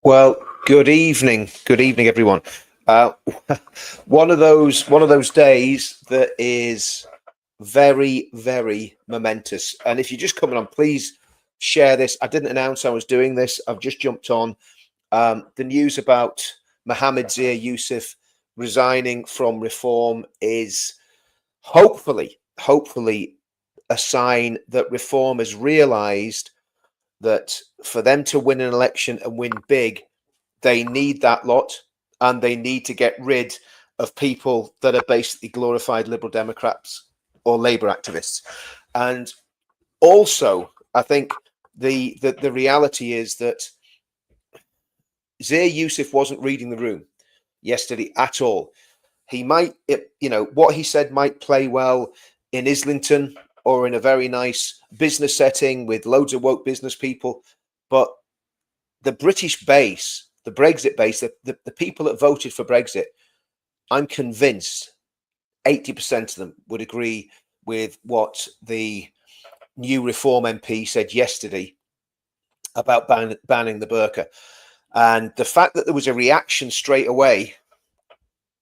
Well, good evening, everyone. Uh, one of those days that is very, very momentous. And if you're just coming on, please share this. I didn't announce I was doing this. I've just jumped on the news about Mohammed Zia Yusuf resigning from Reform is hopefully a sign that Reform has realised that for them to win an election and win big, they need that lot, and they need to get rid of people that are basically glorified Liberal Democrats or Labour activists. And also, I think the reality is that Zia Yusuf wasn't reading the room yesterday at all. He might, what he said might play well in Islington or in a very nice business setting with loads of woke business people, but the British base, the Brexit base, the people that voted for Brexit, I'm convinced 80% of them would agree with what the new Reform MP said yesterday about banning the burqa. And the fact that there was a reaction straight away,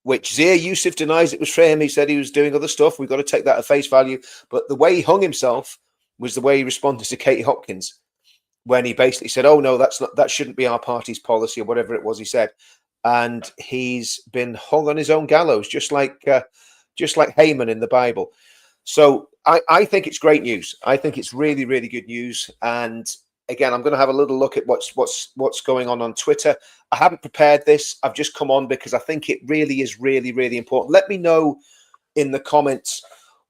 which Zia Yusuf denies it was for him. He said he was doing other stuff. We've got to take that at face value. But the way he hung himself was the way he responded to Katie Hopkins, when he basically said, "Oh no, that shouldn't be our party's policy," or whatever it was he said. And he's been hung on his own gallows, just like Haman in the Bible. So I think it's great news. I think it's really, really good news. And again, I'm going to have a little look at what's going on Twitter. I haven't prepared this. I've just come on because I think it really is really, really important. Let me know in the comments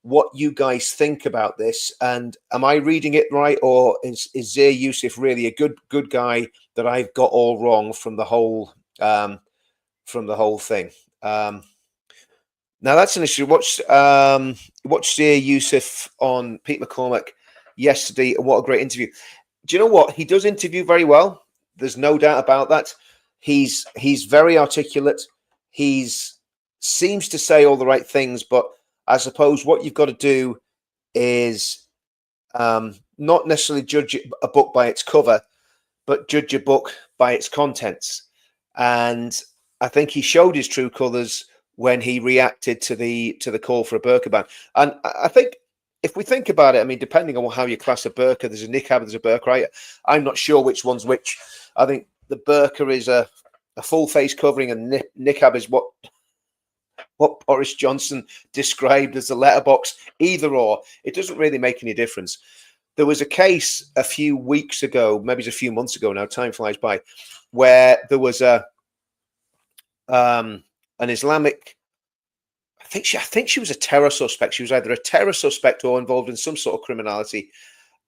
what you guys think about this, and am I reading it right, or is Zia Yusuf really a good guy that I've got all wrong from the whole thing? Now that's an issue. Watch Zia Yusuf on Pete McCormack yesterday, and what a great interview. Do you know what? He does interview very well. There's no doubt about that. He's very articulate. He's seems to say all the right things, but I suppose what you've got to do is not necessarily judge a book by its cover, but judge a book by its contents. And I think he showed his true colours when he reacted to the call for a burqa ban. And I think if we think about it, I mean, depending on how you class a burqa, there's a niqab, there's a burqa, right? I'm not sure which one's which. I think the burqa is a full face covering, and niqab is what Boris Johnson described as a letterbox. Either or, it doesn't really make any difference. There was a case a few weeks ago, maybe it's a few months ago now, time flies by, where there was an Islamic, I think she was a terror suspect. She was either a terror suspect or involved in some sort of criminality.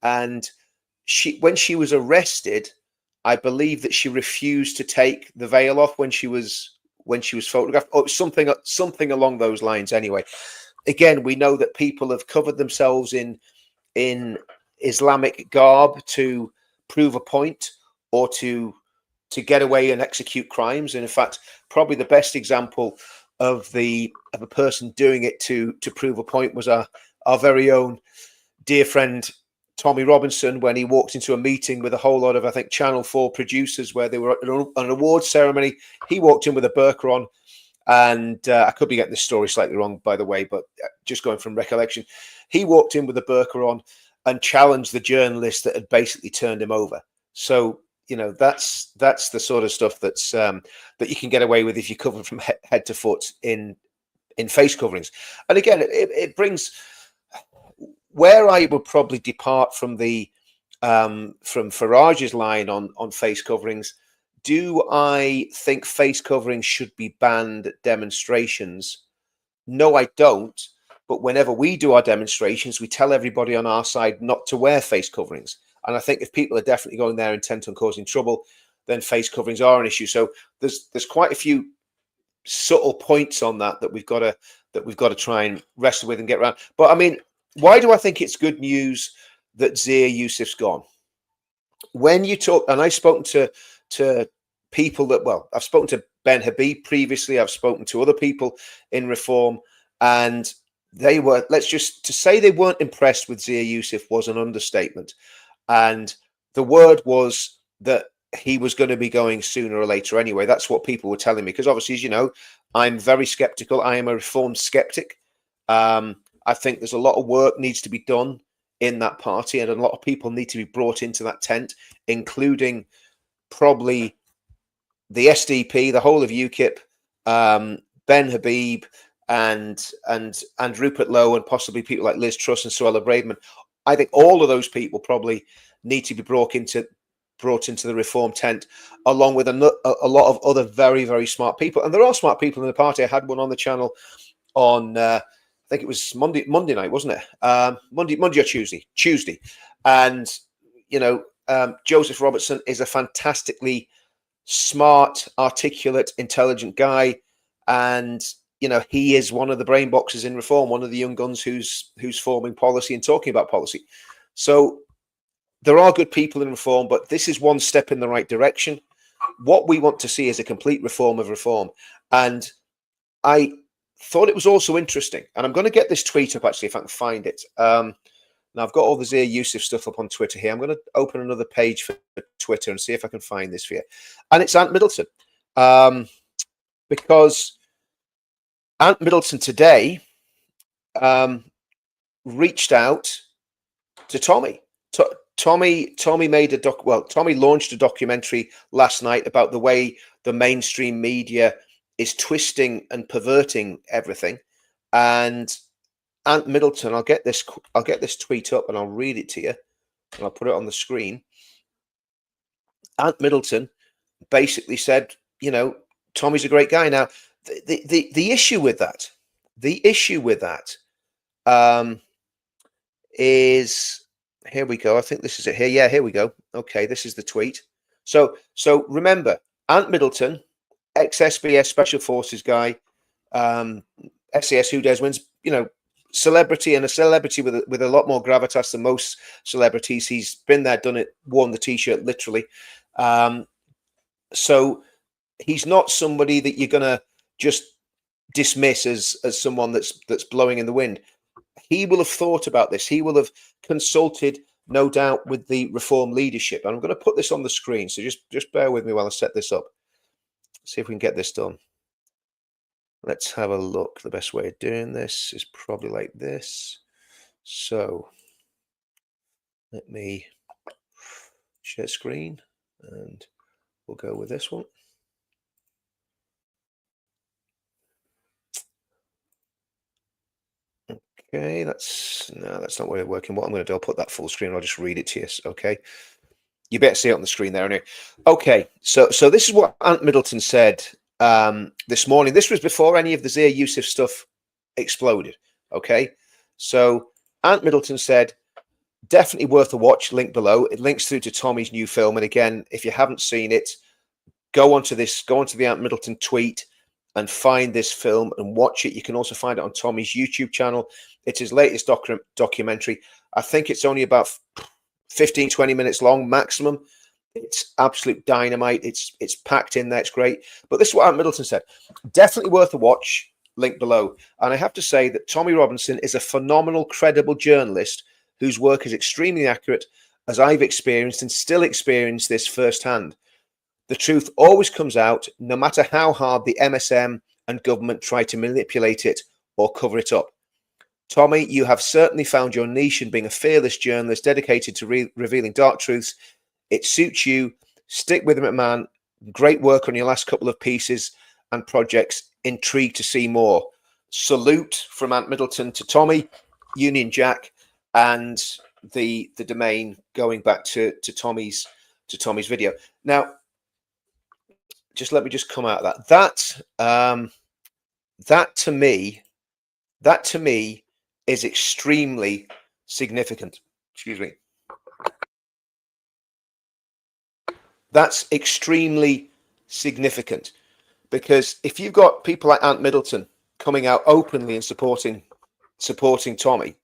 And when she was arrested, I believe that she refused to take the veil off when she was photographed, or something along those lines. Anyway, again, we know that people have covered themselves in Islamic garb to prove a point or to get away and execute crimes. And in fact, probably the best example of a person doing it to prove a point was our very own dear friend Tommy Robinson, when he walked into a meeting with a whole lot of, I think, Channel 4 producers where they were at an awards ceremony. He walked in with a burqa on, and I could be getting this story slightly wrong, by the way, but just going from recollection, he walked in with a burqa on and challenged the journalist that had basically turned him over. So, that's the sort of stuff that's that you can get away with if you cover from head to foot in face coverings. And again, it brings, where I would probably depart from from Farage's line on face coverings. Do I think face coverings should be banned at demonstrations? No, I don't. But whenever we do our demonstrations, we tell everybody on our side not to wear face coverings. And I think if people are definitely going there intent on causing trouble, then face coverings are an issue. So there's quite a few subtle points on that we've got to try and wrestle with and get around. But I mean, why do I think it's good news that Zia Yusuf's gone? When you talk, and I've spoken to people that, well, I've spoken to Ben Habib previously, I've spoken to other people in Reform, and they were, to say they weren't impressed with Zia Yusuf was an understatement. And the word was that he was going to be going sooner or later anyway. That's what people were telling me, because obviously, as you know, I'm very skeptical. I am a reformed skeptic. I think there's a lot of work needs to be done in that party, and a lot of people need to be brought into that tent, including probably the SDP, the whole of UKIP, Ben Habib, and Rupert Lowe, and possibly people like Liz Truss and Suella Braverman. I think all of those people probably need to be brought into the reform tent, along with a lot of other very, very smart people. And there are smart people in the party. I had one on the channel on I think it was Monday night, wasn't it? Monday or Tuesday. And you know, Joseph Robertson is a fantastically smart, articulate, intelligent guy, and you know, he is one of the brain boxes in reform, one of the young guns who's forming policy and talking about policy. So there are good people in reform, but this is one step in the right direction. What we want to see is a complete reform of reform. And I thought it was also interesting, and I'm going to get this tweet up actually if I can find it. Now I've got all the Zia Yusuf stuff up on Twitter here. I'm going to open another page for Twitter and see if I can find this for you. And it's Ant Middleton, because Ant Middleton today reached out to Tommy. Tommy made Tommy launched a documentary last night about the way the mainstream media is twisting and perverting everything. And Ant Middleton, I'll get this tweet up and I'll read it to you, and I'll put it on the screen. Ant Middleton basically said, you know, Tommy's a great guy. Now, the issue with that, is, here we go. I think this is it here. Yeah, here we go. Okay, this is the tweet. So remember, Ant Middleton, ex-SBS Special Forces guy, SAS Who Dares Wins, you know, celebrity, and a celebrity with a lot more gravitas than most celebrities. He's been there, done it, worn the t-shirt literally. So he's not somebody that you're gonna just dismiss as someone that's blowing in the wind. He will have thought about this. He will have consulted, no doubt, with the reform leadership. And I'm going to put this on the screen, so just bear with me while I set this up. See if we can get this done. Let's have a look. The best way of doing this is probably like this. So let me share screen, and we'll go with this one. Okay, that's not where it's working. What I'm going to do, I'll put that full screen. I'll just read it to you. Okay, you better see it on the screen there. Anyway. Okay, so this is what Ant Middleton said this morning. This was before any of the Zia Yusuf stuff exploded. Okay, so Ant Middleton said, definitely worth a watch. Link below. It links through to Tommy's new film. And again, if you haven't seen it, go onto the Ant Middleton tweet and find this film and watch it. You can also find it on Tommy's YouTube channel. It's his latest documentary. I think it's only about 15, 20 minutes long maximum. It's absolute dynamite. It's packed in there. It's great. But this is what Ant Middleton said. Definitely worth a watch. Link below. And I have to say that Tommy Robinson is a phenomenal, credible journalist whose work is extremely accurate, as I've experienced and still experience this firsthand. The truth always comes out, no matter how hard the MSM and government try to manipulate it or cover it up. Tommy, you have certainly found your niche in being a fearless journalist dedicated to revealing dark truths. It suits you. Stick with him, man. Great work on your last couple of pieces and projects. Intrigued to see more. Salute from Ant Middleton to Tommy, Union Jack, and the domain going back to Tommy's video. Now, just let me just come out of that. That to me is extremely significant. Excuse me. That's extremely significant, because if you've got people like Ant Middleton coming out openly and supporting Tommy,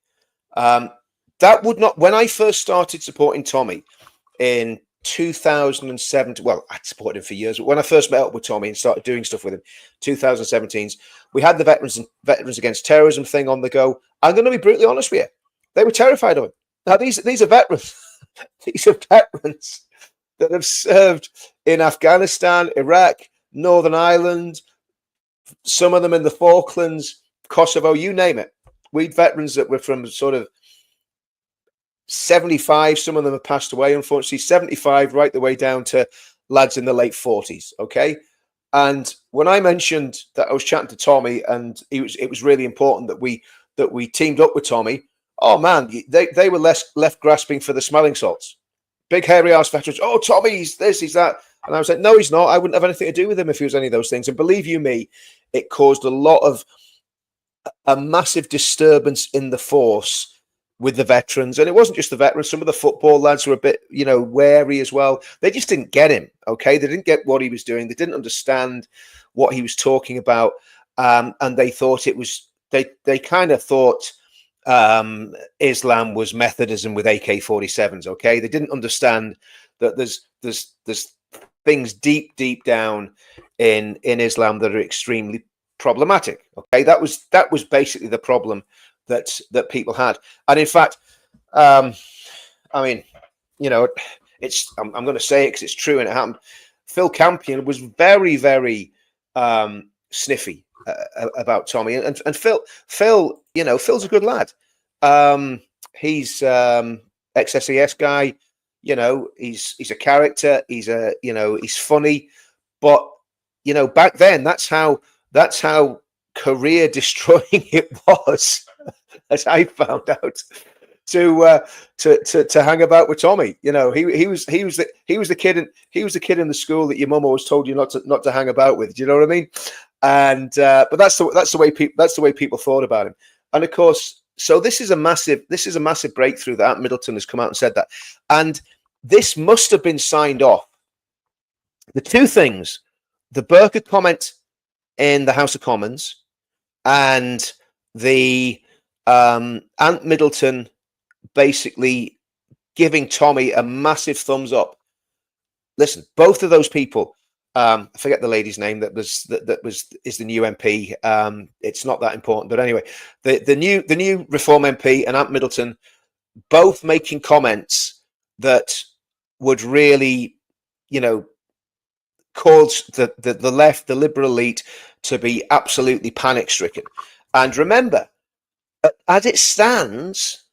that would not. When I first started supporting Tommy in 2007, well, I'd supported him for years, but when I first met up with Tommy and started doing stuff with him, 2017, we had the Veterans Against Terrorism thing on the go. I'm going to be brutally honest with you. They were terrified of him. Now, these are veterans. These are veterans that have served in Afghanistan, Iraq, Northern Ireland, some of them in the Falklands, Kosovo, you name it. We had veterans that were from sort of 75, some of them have passed away, unfortunately, 75 right the way down to lads in the late 40s, okay? And when I mentioned that I was chatting to Tommy, and it was really important that we teamed up with Tommy, oh man, they were left grasping for the smelling salts. Big hairy ass veterans, oh, Tommy, he's this, he's that. And I was like, no, he's not. I wouldn't have anything to do with him if he was any of those things. And believe you me, it caused a massive disturbance in the force with the veterans. And it wasn't just the veterans. Some of the football lads were a bit, wary as well. They just didn't get him, okay? They didn't get what he was doing. They didn't understand what he was talking about. And they thought it was, they kind of thought Islam was Methodism with AK-47s, okay? They didn't understand that there's things deep down in Islam that are extremely problematic, okay? That was basically the problem that people had. And in fact, I mean, it's I'm going to say it because it's true and it happened. Phil Campion was very, very sniffy about Tommy, and Phil, Phil's a good lad. He's ex-SES guy. He's a character. He's funny, but back then that's how career destroying it was, as I found out, to hang about with Tommy. He was the kid in the school that your mum always told you not to hang about with. Do you know what I mean? And but that's the way people thought about him. And of course, so this is a massive breakthrough that Middleton has come out and said that, and this must have been signed off. The two things, the Burka comment in the House of Commons and the Ant Middleton basically giving Tommy a massive thumbs up. Listen, both of those people, I forget the lady's name is the new MP. It's not that important, but anyway, the new Reform MP and Ant Middleton both making comments that would really, cause the left, the liberal elite, to be absolutely panic stricken. And remember, as it stands,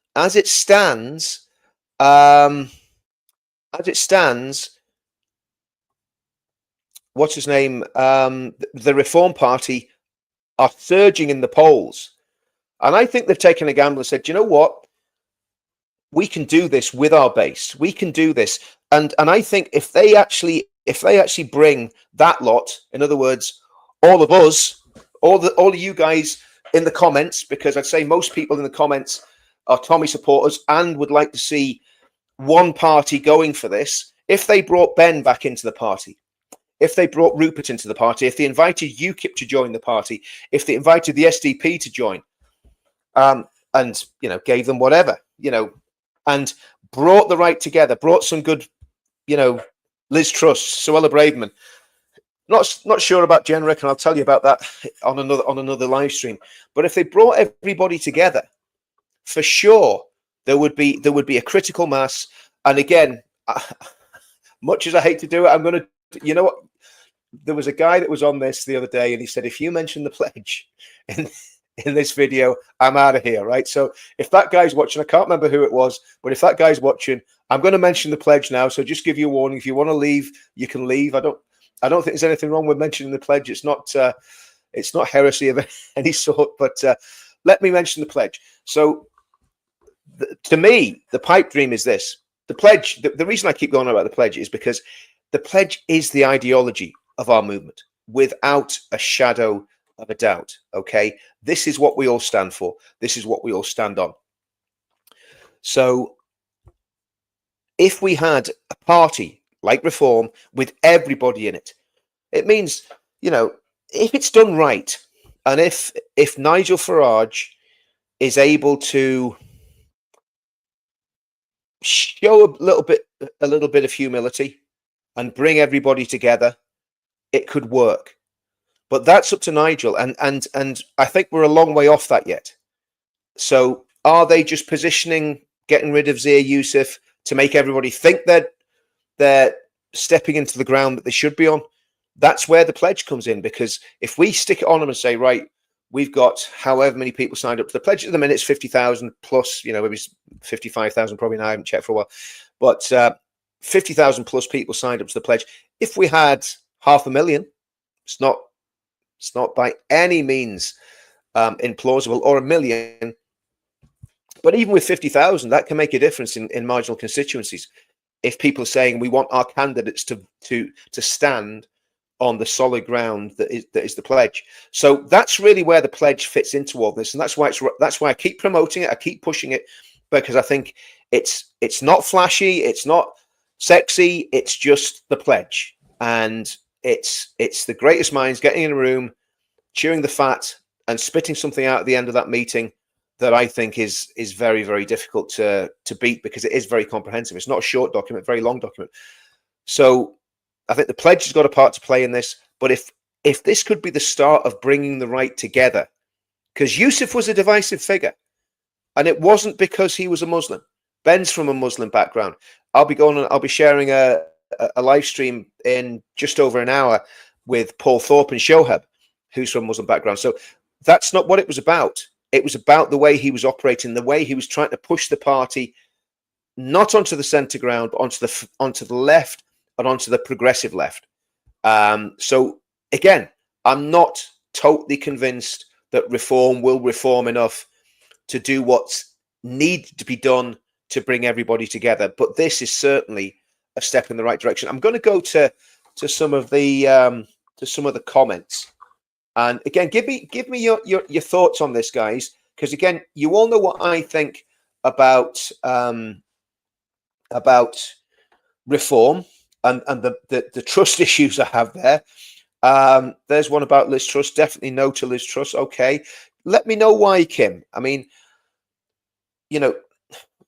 what's his name? The Reform Party are surging in the polls, and I think they've taken a gamble and said, you know what? We can do this with our base. We can do this, and I think if they actually bring that lot, in other words, all of us, all of you guys in the comments, because I'd say most people in the comments are Tommy supporters and would like to see one party going for this. If they brought Ben back into the party, if they brought Rupert into the party, if they invited UKIP to join the party, if they invited the SDP to join, and gave them whatever, and brought the right together, brought some good, Liz Truss, Suella Braverman. Not sure about Jenrick, and I'll tell you about that on another live stream. But if they brought everybody together, for sure there would be a critical mass. And again, much as I hate to do it, I'm going to. You know what? There was a guy that was on this the other day, and he said, if you mention the pledge in this video, I'm out of here, right? So if that guy's watching, I can't remember who it was, but if that guy's watching, I'm going to mention the pledge now. So just give you a warning. If you want to leave, you can leave. I don't think there's anything wrong with mentioning the pledge. It's not heresy of any sort, but let me mention the pledge. So to me, the pipe dream is this. The pledge, the reason I keep going on about the pledge is because the pledge is the ideology of our movement, without a shadow of a doubt. Okay, this is what we all stand for. This is what we all stand on. So if we had a party like Reform with everybody in it, it means, if it's done right, and if Nigel Farage is able to show a little bit of humility and bring everybody together, it could work. But that's up to Nigel, and I think we're a long way off that yet. So are they just positioning, getting rid of Zia Yusuf to make everybody think that they're stepping into the ground that they should be on. That's where the pledge comes in, because if we stick it on them and say, right, we've got however many people signed up to the pledge at the minute, it's 50,000 plus, maybe 55,000 probably now, I haven't checked for a while, but 50,000 plus people signed up to the pledge. If we had 500,000, it's not by any means implausible, or 1 million. But even with 50,000, that can make a difference in marginal constituencies. If people are saying we want our candidates to stand on the solid ground that is the pledge. So that's really where the pledge fits into all this, and that's why I keep promoting it, I keep pushing it, because I think it's not flashy, it's not sexy, it's just the pledge, and it's the greatest minds getting in a room, chewing the fat, and spitting something out at the end of that meeting that I think is very, very difficult to beat, because it is very comprehensive. It's not a short document, very long document. So I think the pledge has got a part to play in this. But if this could be the start of bringing the right together, because Yusuf was a divisive figure, and it wasn't because he was a Muslim. Ben's from a Muslim background. I'll be sharing a live stream in just over an hour with Paul Thorpe and Shohab, who's from a Muslim background. So that's not what it was about. It was about the way he was operating, the way he was trying to push the party not onto the centre ground, but onto the left and onto the progressive left. So again, I'm not totally convinced that reform will reform enough to do what's needs to be done to bring everybody together. But this is certainly a step in the right direction. I'm going to go to some of the comments. And again, give me your thoughts on this, guys, because again, you all know what I think about reform and the trust issues I have there. There's one about Liz Truss. Definitely no to Liz Truss. Okay, let me know why, Kim. I mean,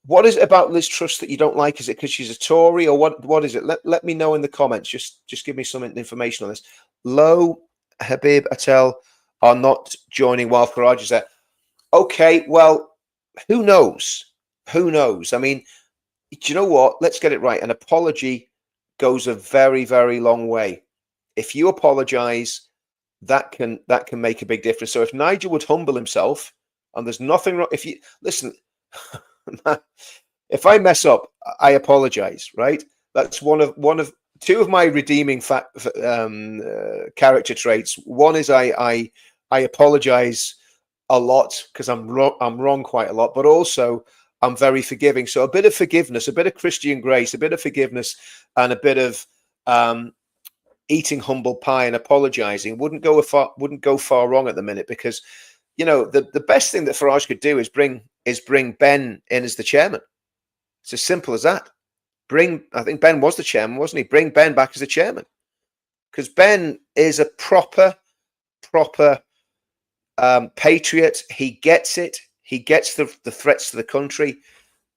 what is it about Liz Truss that you don't like? Is it because she's a Tory, or what is it? Let me know in the comments. Just give me some information on this. Low Habib Atel are not joining while Farage is there. Okay, well, who knows? Who knows? I mean, do you know what? Let's get it right. An apology goes a very, very long way. If you apologize, that can make a big difference. So if Nigel would humble himself, and there's nothing wrong. If you listen, if I mess up, I apologize. Right? That's one of two of my redeeming character traits. One is I apologize a lot because I'm wrong quite a lot, but also I'm very forgiving. So a bit of forgiveness, a bit of Christian grace, a bit of forgiveness, and a bit of eating humble pie and apologizing wouldn't go far wrong at the minute, because the best thing that Farage could do is bring Ben in as the chairman. It's as simple as that. I think Ben was the chairman, wasn't he? Bring Ben back as the chairman, because Ben is a proper patriot. He gets it. He gets the threats to the country,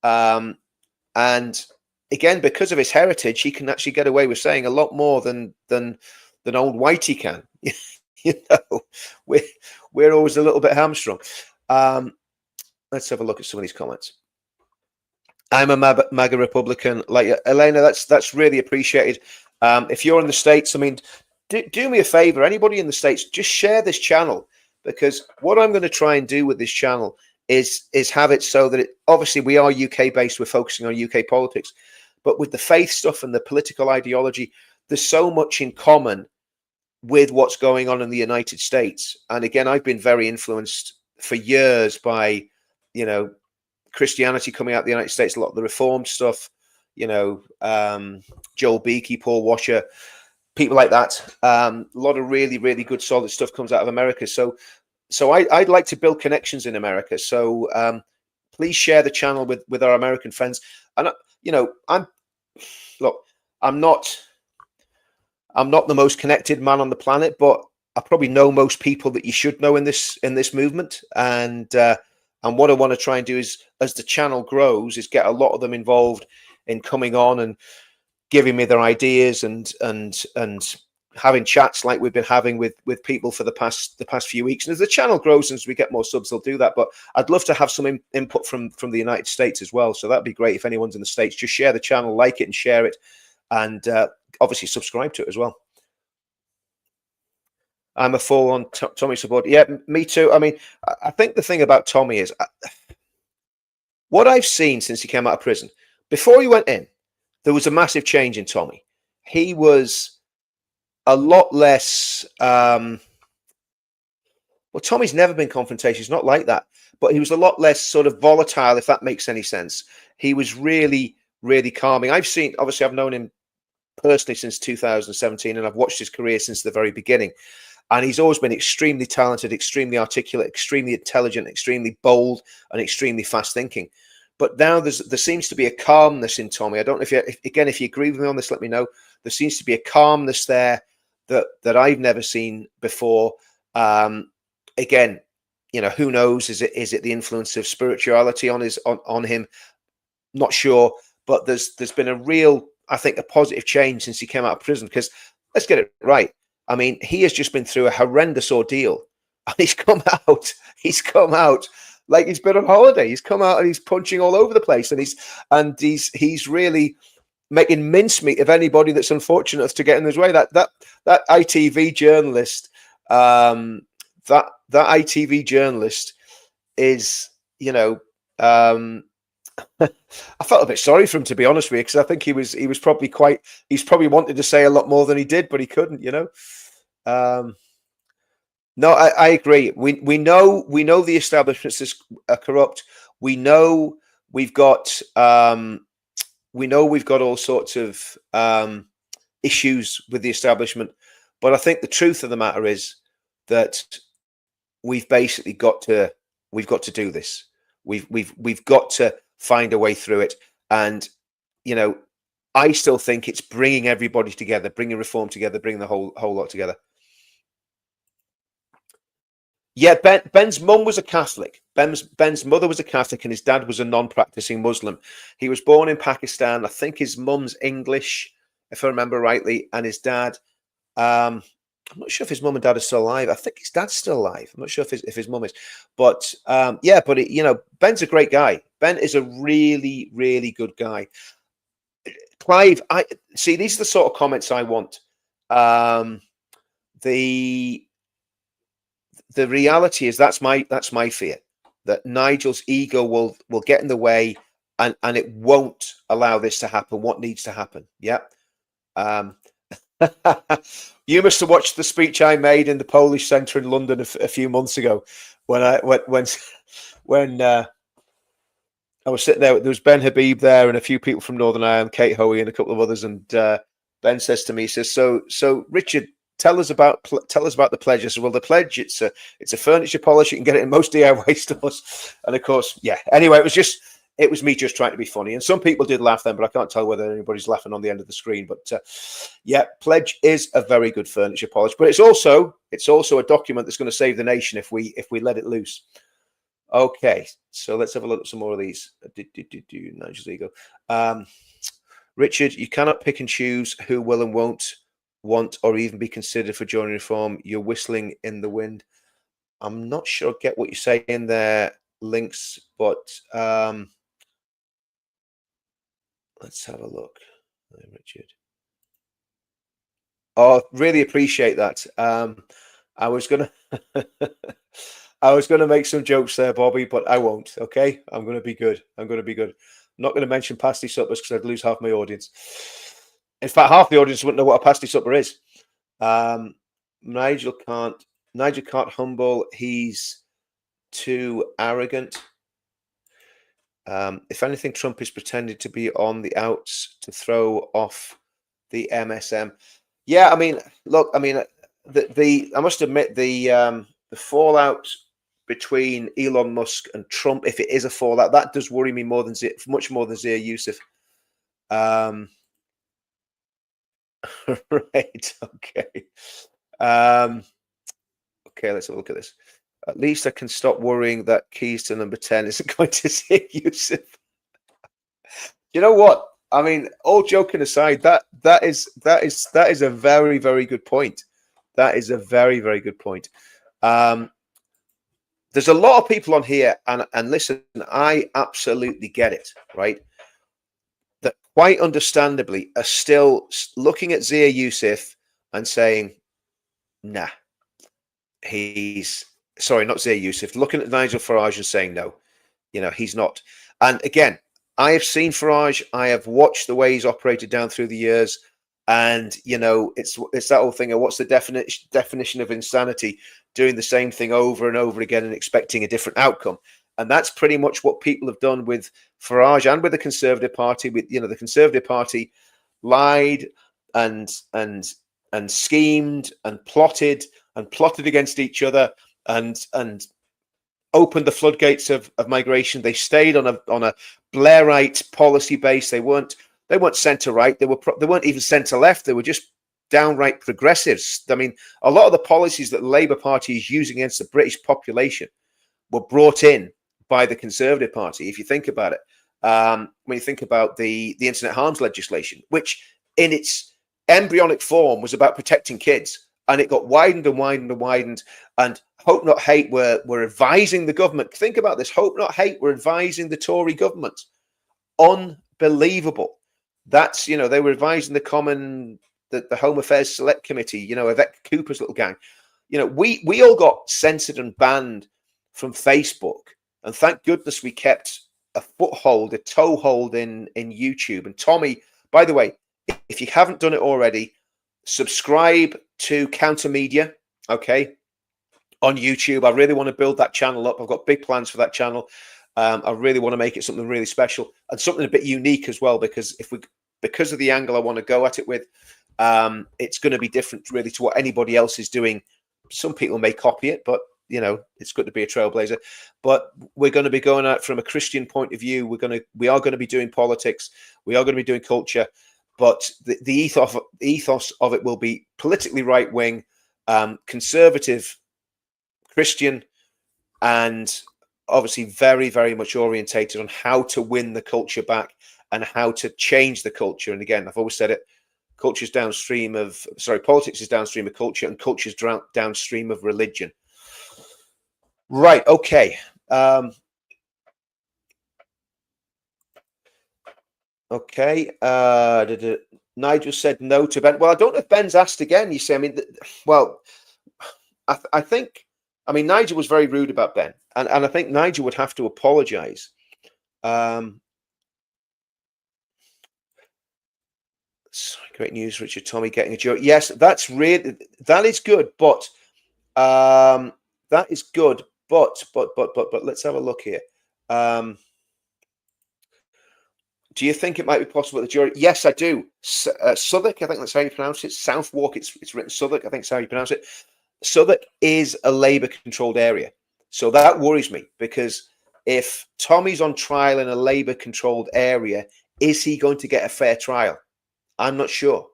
and again, because of his heritage, he can actually get away with saying a lot more than old Whitey can. We're always a little bit hamstrung. Let's have a look at some of these comments. I'm a MAGA Republican, like Elena. That's really appreciated. If you're in the States, I mean, do me a favor. Anybody in the States, just share this channel, because what I'm going to try and do with this channel is have it so that obviously we are UK based. We're focusing on UK politics, but with the faith stuff and the political ideology, there's so much in common with what's going on in the United States. And again, I've been very influenced for years by, Christianity coming out of the United States, a lot of the Reformed stuff, Joel Beakey, Paul Washer, people like that. A lot of really, really good, solid stuff comes out of America. So I'd like to build connections in America. So please share the channel with our American friends. And I'm not the most connected man on the planet, but I probably know most people that you should know in this movement. And what I want to try and do is, as the channel grows, is get a lot of them involved in coming on and giving me their ideas and having chats like we've been having with people for the past few weeks. And as the channel grows and as we get more subs, they'll do that. But I'd love to have some input from the United States as well. So that'd be great if anyone's in the States. Just share the channel, like it and share it. And obviously subscribe to it as well. I'm a full-on Tommy supporter. Yeah, me too. I mean, I think the thing about Tommy is what I've seen since he came out of prison. Before he went in, there was a massive change in Tommy. He was a lot less. Well, Tommy's never been confrontational. He's not like that, but he was a lot less sort of volatile, if that makes any sense. He was really, really calming. Obviously, I've known him personally since 2017, and I've watched his career since the very beginning. And he's always been extremely talented, extremely articulate, extremely intelligent, extremely bold, and extremely fast thinking. But now there seems to be a calmness in Tommy. I don't know if you agree with me on this, let me know. There seems to be a calmness there that I've never seen before. Again, who knows? Is it the influence of spirituality on him? Not sure. But there's been a real, I think, a positive change since he came out of prison. Because let's get it right. I mean, he has just been through a horrendous ordeal, and he's come out like he's been on holiday. He's come out and he's punching all over the place, and he's really making mincemeat of anybody that's unfortunate to get in his way. That ITV journalist, that ITV journalist is, I felt a bit sorry for him, to be honest with you, because I think he's probably wanted to say a lot more than he did, but he couldn't, No, I agree. We know the establishments are corrupt. We know we've got all sorts of issues with the establishment, but I think the truth of the matter is that we've basically got to do this. We've got to find a way through it, and I still think it's bringing everybody together, bringing reform together, bringing the whole lot together. Yeah, Ben's mum was a Catholic. Ben's mother was a Catholic, and his dad was a non-practicing Muslim. He was born in Pakistan. I think his mum's English, if I remember rightly, and his dad. I'm not sure if his mum and dad are still alive. I think his dad's still alive. I'm not sure if his mum is, but yeah. But Ben's a great guy. Ben is a really, really good guy. Clive, I see. These are the sort of comments I want. The reality is that's my fear, that Nigel's ego will get in the way, and it won't allow this to happen. What needs to happen? Yeah. You must have watched the speech I made in the Polish Centre in London a few months ago when I was sitting there. There was Ben Habib there and a few people from Northern Ireland, Kate Hoey and a couple of others. And Ben says to me, he says, "So Richard, tell us about the pledge." I said, "Well, the pledge, it's a furniture polish. You can get it in most DIY stores." And of course, yeah. Anyway, it was me just trying to be funny, and some people did laugh then, but I can't tell whether anybody's laughing on the end of the screen. But yeah, pledge is a very good furniture polish, but it's also a document that's going to save the nation if we let it loose. Okay, so let's have a look at some more of these. Nigel's ego. Richard, you cannot pick and choose who will and won't want or even be considered for joining reform. You're whistling in the wind. I'm not sure I get what you're saying there, Links, but let's have a look. Richard. Oh, really appreciate that. I was gonna make some jokes there, Bobby, but I won't. Okay, I'm gonna be good. I'm not gonna mention pasty suppers because I'd lose half my audience. In fact, half the audience wouldn't know what a pasty supper is. Nigel can't humble. He's too arrogant. If anything, Trump is pretending to be on the outs to throw off the MSM. Yeah, I mean, look, I mean, I must admit the fallout between Elon Musk and Trump, if it is a fallout, that does worry me much more than Zia Yusuf. Right. Okay. Okay. Let's have a look at this. At least I can stop worrying that keys to number 10 isn't going to Zia Yusuf. You know what? I mean, all joking aside, that is a very, very good point. That is a very, very good point. There's a lot of people on here, and listen, I absolutely get it, right? That quite understandably, are still looking at Zia Yusuf and saying, nah, he's sorry, not Zia Yusuf, looking at Nigel Farage and saying, no, he's not. And again, I have seen Farage. I have watched the way he's operated down through the years. And, it's that whole thing of what's the definition of insanity, doing the same thing over and over again and expecting a different outcome. And that's pretty much what people have done with Farage and with the Conservative Party. With the Conservative Party lied and schemed and plotted against each other and opened the floodgates of migration. They stayed on a Blairite policy base. They weren't centre right. They weren't even centre left. They were just downright progressives. I mean, a lot of the policies that the Labour Party is using against the British population were brought in by the Conservative Party. If you think about it, when you think about the internet harms legislation, which in its embryonic form was about protecting kids, and it got widened and widened and widened. And Hope Not Hate were advising the government. Think about this. Hope Not Hate were advising the Tory government. Unbelievable. That's, they were advising the Home Affairs Select Committee, Yvette Cooper's little gang. We all got censored and banned from Facebook. And thank goodness we kept a toehold in YouTube. And Tommy, by the way, if you haven't done it already, subscribe to Counter Media, okay, on YouTube. I really want to build that channel up. I've got big plans for that channel. I really want to make it something really special and something a bit unique as well, because because of the angle I want to go at it with, it's going to be different really to what anybody else is doing. Some people may copy it, but it's good to be a trailblazer. But we're going to be going out from a Christian point of view. We are going to be doing politics. We are going to be doing culture. But the ethos of it will be politically right wing, conservative, Christian, and obviously very, very much orientated on how to win the culture back and how to change the culture. And again, I've always said it: politics is downstream of culture, and culture is downstream of religion. Right. Okay. Okay. Nigel said no to Ben. Well, I don't know if Ben's asked again. You see, I mean, I think, Nigel was very rude about Ben, and I think Nigel would have to apologise. Great news, Richard Tommy getting a joke. Yes, that is good, but that is good, but let's have a look here. Do you think it might be possible that the jury? Yes, I do. Southwark, I think that's how you pronounce it. Southwark, it's written Southwark, I think that's how you pronounce it. Southwark is a Labour-controlled area. So that worries me, because if Tommy's on trial in a Labour-controlled area, is he going to get a fair trial? I'm not sure.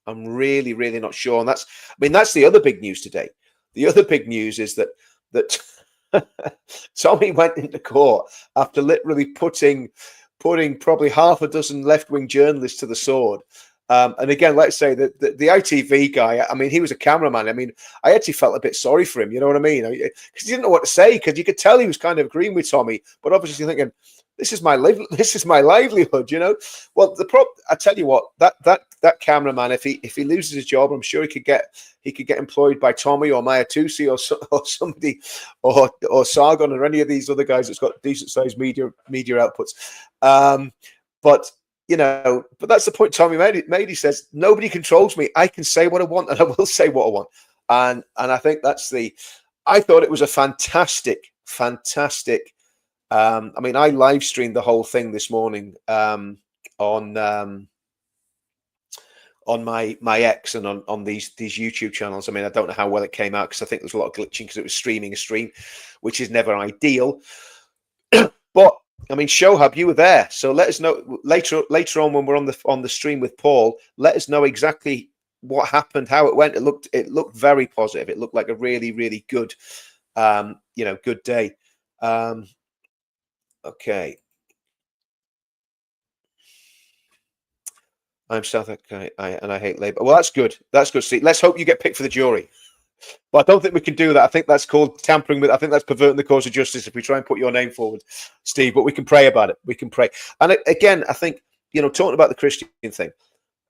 I'm really, really not sure. And that's the other big news today. The other big news is that Tommy went into court after literally putting probably half a dozen left-wing journalists to the sword. And again, let's say that the ITV guy, he was a cameraman. I actually felt a bit sorry for him. You know what I mean? Because he didn't know what to say, because you could tell he was kind of agreeing with Tommy, but obviously thinking, this is my livelihood, Well, I tell you what, that cameraman, if he loses his job, I'm sure he could get employed by Tommy or Maya Tusi or somebody or Sargon or any of these other guys that's got decent sized media outputs. But that's the point Tommy made. He says, nobody controls me. I can say what I want, and I will say what I want. And I think I thought it was a fantastic. I live streamed the whole thing this morning on my X and on these YouTube channels. I don't know how well it came out, because I think there's a lot of glitching because it was streaming a stream, which is never ideal. But Showhub, you were there, so let us know later on when we're on the stream with Paul. Let us know exactly what happened, how it went. It looked very positive. It looked like a really, really good, good day. Okay. I'm South African, and I hate Labour. Well, that's good. That's good. See, let's hope you get picked for the jury. But I don't think we can do that. I think that's called tampering with. I think that's perverting the cause of justice if we try and put your name forward, Steve. But we can pray about it. We can pray. And again, I think talking about the Christian thing,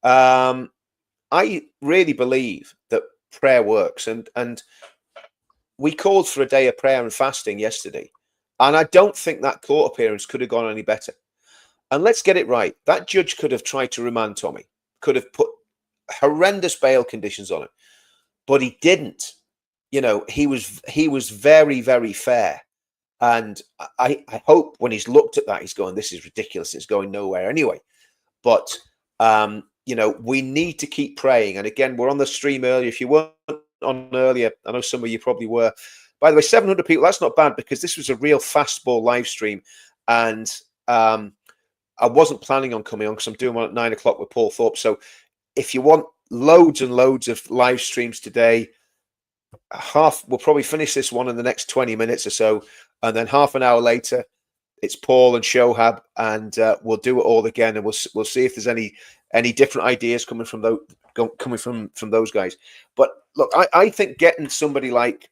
I really believe that prayer works, and we called for a day of prayer and fasting yesterday, and I don't think that court appearance could have gone any better. And let's get it right, that judge could have tried to remand Tommy, could have put horrendous bail conditions on him, but he didn't. He was very, very fair. And I hope when he's looked at that, he's going, this is ridiculous. It's going nowhere anyway. But, we need to keep praying. And again, we're on the stream earlier. If you weren't on earlier, I know some of you probably were. By the way, 700 people, that's not bad, because this was a real fastball live stream. And I wasn't planning on coming on because I'm doing one at 9 o'clock with Paul Thorpe. So if you want loads and loads of live streams today, we'll probably finish this one in the next 20 minutes or so, and then half an hour later it's Paul and Shohab, and we'll do it all again, and we'll see if there's any different ideas coming from those guys. But look, I think getting somebody like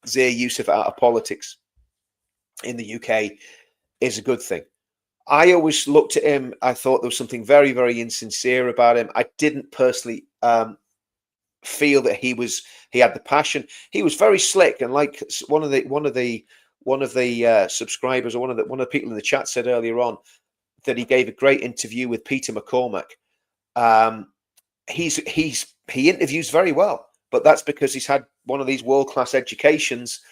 Zia Yusuf out of politics in the UK is a good thing. I always looked at him, I thought there was something very, very insincere about him. I didn't personally feel that he had the passion. He was very slick, and like one of the subscribers, or one of the people in the chat said earlier on, that he gave a great interview with Peter McCormack. He interviews very well, but that's because he's had one of these world-class educations,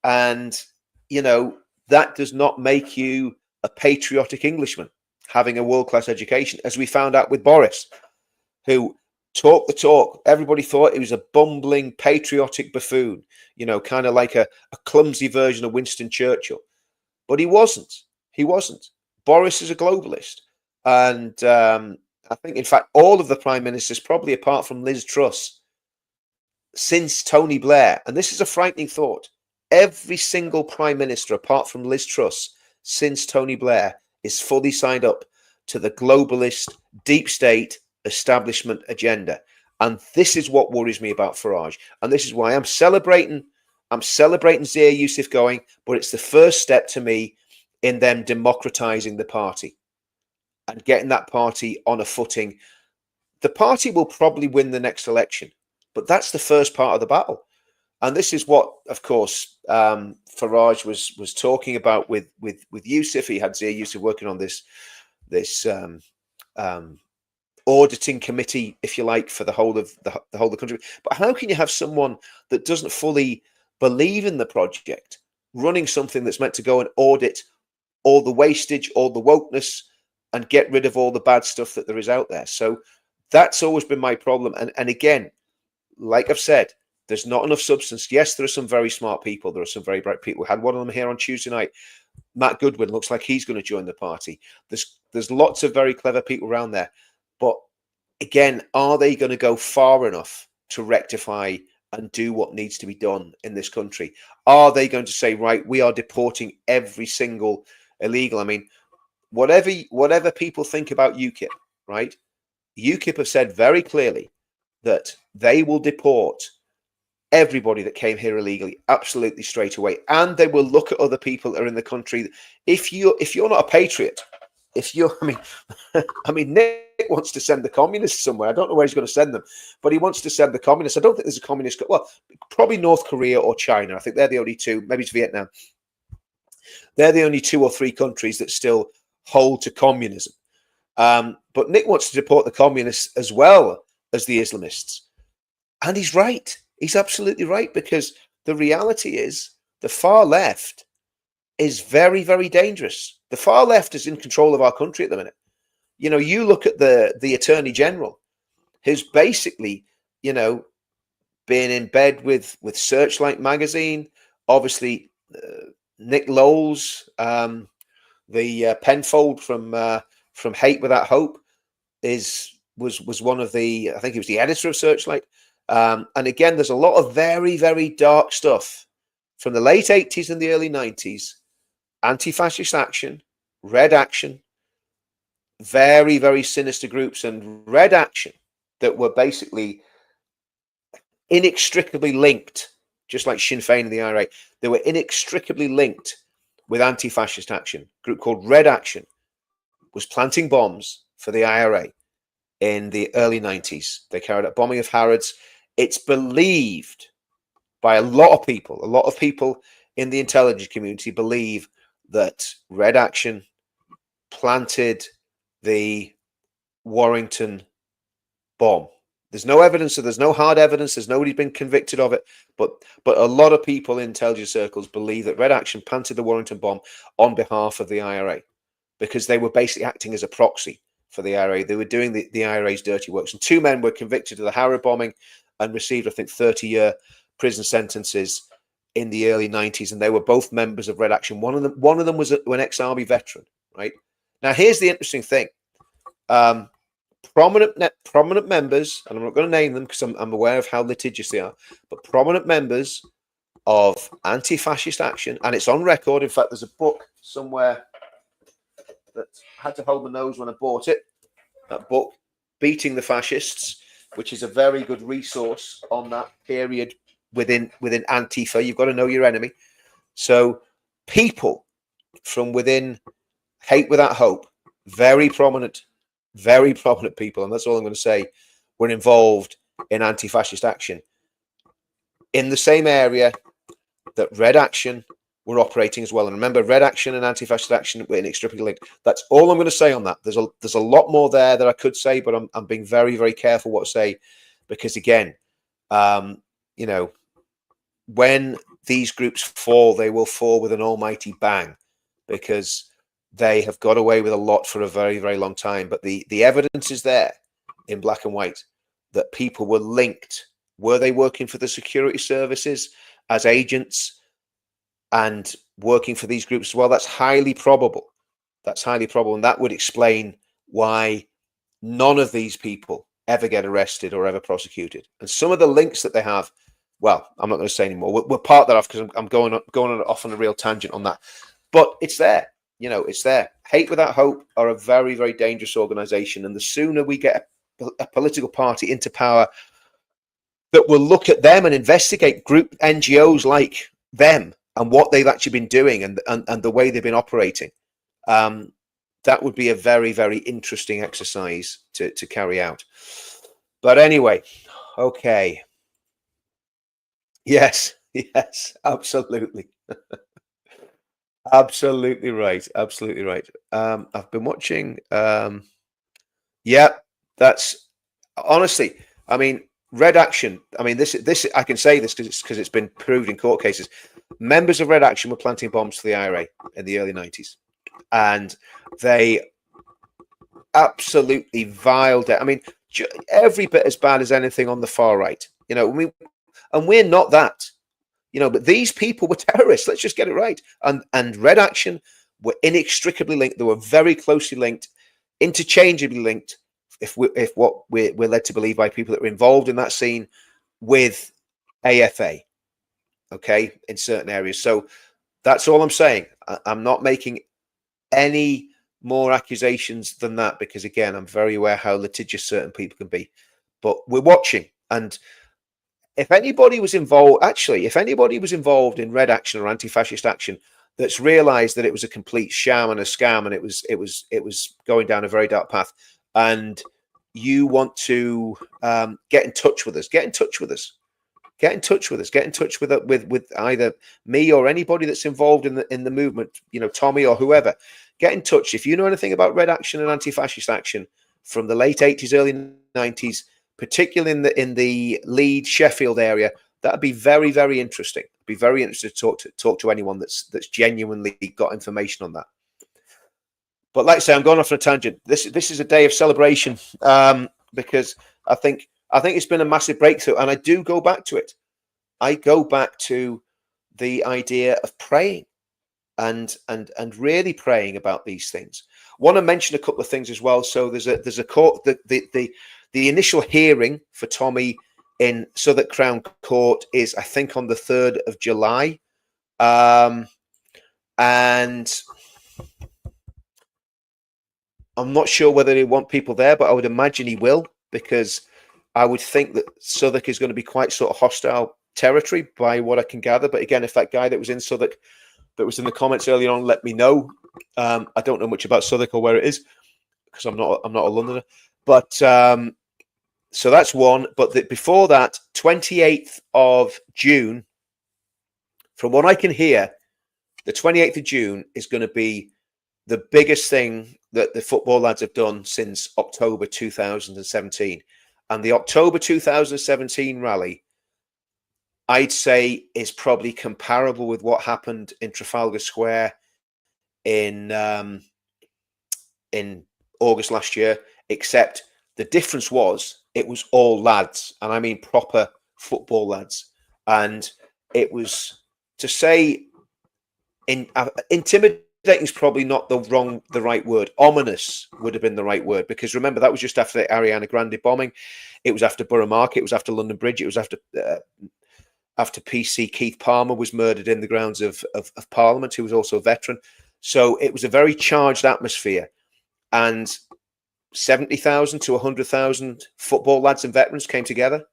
and that does not make you a patriotic Englishman, having a world-class education, as we found out with Boris, who talked the talk. Everybody thought he was a bumbling patriotic buffoon, kind of like a clumsy version of Winston Churchill. But he wasn't. Boris is a globalist. And I think, in fact, all of the prime ministers, probably apart from Liz Truss, since Tony Blair, and this is a frightening thought, every single prime minister apart from Liz Truss since Tony Blair is fully signed up to the globalist deep state establishment agenda. And this is what worries me about Farage. And this is why I'm celebrating Zia Yusuf going, but it's the first step to me in them democratizing the party and getting that party on a footing. The party will probably win the next election, but that's the first part of the battle. And this is what, of course, Farage was talking about with Yusuf. He had Zia Yusuf working on this auditing committee, if you like, for the whole of the country. But how can you have someone that doesn't fully believe in the project running something that's meant to go and audit all the wastage, all the wokeness, and get rid of all the bad stuff that there is out there? So that's always been my problem. And again, like I've said, there's not enough substance. Yes, there are some very smart people. There are some very bright people. We had one of them here on Tuesday night. Matt Goodwin looks like he's going to join the party. There's lots of very clever people around there. But again, are they going to go far enough to rectify and do what needs to be done in this country? Are they going to say, right, we are deporting every single illegal? I mean, whatever people think about UKIP, right? UKIP have said very clearly that they will deport everybody that came here illegally absolutely straight away, and they will look at other people that are in the country. If you're not a patriot, I mean, Nick wants to send the communists somewhere. I don't know where he's going to send them, but he wants to send the communists. I don't think there's a communist. Well, probably North Korea or China. I think they're the only two. Maybe it's Vietnam. They're the only 2 or 3 countries that still hold to communism. But Nick wants to deport the communists as well as the Islamists, and he's right. He's absolutely right, because the reality is the far left is very, very dangerous. The far left is in control of our country at the minute. You look at the Attorney General, who's basically, been in bed with Searchlight magazine. Obviously, Nick Lowell's, the Penfold from Hate Without Hope, was one of the, I think he was the editor of Searchlight. And again, there's a lot of very, very dark stuff from the late 80s and the early 90s. Anti-fascist action, Red Action, very, very sinister groups, and Red Action that were basically inextricably linked, just like Sinn Féin and the IRA. They were inextricably linked with anti-fascist action. A group called Red Action was planting bombs for the IRA in the early 90s. They carried out bombing of Harrods. It's believed by a lot of people in the intelligence community believe that Red Action planted the Warrington bomb. There's no evidence, so there's no hard evidence. There's nobody's been convicted of it, but a lot of people in intelligence circles believe that Red Action planted the Warrington bomb on behalf of the IRA because they were basically acting as a proxy for the IRA. They were doing the IRA's dirty works. And 2 men were convicted of the Harrow bombing and received, I think, 30-year prison sentences in the early 90s, and they were both members of Red Action. One of them was an ex-army veteran. Right now, here's the interesting thing. Prominent members, and I'm not going to name them because I'm aware of how litigious they are, but prominent members of anti-fascist action, and it's on record. In fact, there's a book somewhere that had to hold my nose when I bought it. That book, Beating the Fascists, which is a very good resource on that period within Antifa. You've got to know your enemy. So people from within Hate Without Hope, very prominent people, and that's all I'm going to say, were involved in anti-fascist action in the same area that Red Action were operating as well. And remember, Red Action and anti-fascist action were inextricably linked. That's all I'm going to say on that. There's a lot more there that I could say, but I'm being very, very careful what to say, because again, you know, when these groups fall, they will fall with an almighty bang, because they have got away with a lot for a very, very long time. But the evidence is there in black and white that people were linked. Were they working for the security services as agents and working for these groups as well? That's highly probable. That's highly probable. And that would explain why none of these people ever get arrested or ever prosecuted. And some of the links that they have, well, I'm not going to say anymore. We'll part that off because I'm going off on a real tangent on that. But it's there. You know, it's there. Hate Without Hope are a very, very dangerous organization. And the sooner we get a political party into power that will look at them and investigate group NGOs like them and what they've actually been doing and the way they've been operating, that would be a very, very interesting exercise to carry out. But anyway, okay. Yes, absolutely. Absolutely right. Absolutely right. I've been watching. Yeah, that's honestly, I mean, Red Action. I mean, this I can say this because it's been proved in court cases. Members of Red Action were planting bombs for the IRA in the early 90s, and they absolutely viled it. I mean, every bit as bad as anything on the far right. You know, and we're not that. You know, but these people were terrorists. Let's just get it right. And Red Action were inextricably linked. They were very closely linked, interchangeably linked, if what we're led to believe by people that were involved in that scene, with AFA. Okay, in certain areas. So that's all I'm saying. I'm not making any more accusations than that, because again, I'm very aware how litigious certain people can be. But we're watching, and if anybody was involved, in Red Action or anti-fascist action, that's realised that it was a complete sham and a scam, and it was going down a very dark path, and you want to get in touch with us, get in touch with either me or anybody that's involved in the movement, you know, Tommy or whoever. Get in touch if you know anything about Red Action and anti-fascist action from the late 80s, early 90s. Particularly in the Leeds, Sheffield area. That'd be very, very interesting. Be very interested to talk to anyone that's genuinely got information on that. But like I say, I'm going off on a tangent. This is a day of celebration, because I think it's been a massive breakthrough, and I do go back to it. I go back to the idea of praying and really praying about these things. I want to mention a couple of things as well. So there's a court, the initial hearing for Tommy in Southwark Crown Court is, I think, on the 3rd of July. And I'm not sure whether they want people there, but I would imagine he will, because I would think that Southwark is going to be quite sort of hostile territory by what I can gather. But again, if that guy that was in Southwark, that was in the comments earlier on, let me know. I don't know much about Southwark or where it is, because I'm not a Londoner. But so that's one. But before that, 28th of June, from what I can hear, the 28th of June is going to be the biggest thing that the football lads have done since October 2017. And the October 2017 rally, I'd say, is probably comparable with what happened in Trafalgar Square in August last year, except the difference was it was all lads, and I mean proper football lads. And it was, to say intimidating is probably not the right word. Ominous would have been the right word, because remember, that was just after the Ariana Grande bombing. It was after Borough Market. It was after London Bridge. It was after PC Keith Palmer was murdered in the grounds of Parliament, who was also a veteran. So it was a very charged atmosphere, and 70,000 to 100,000 football lads and veterans came together,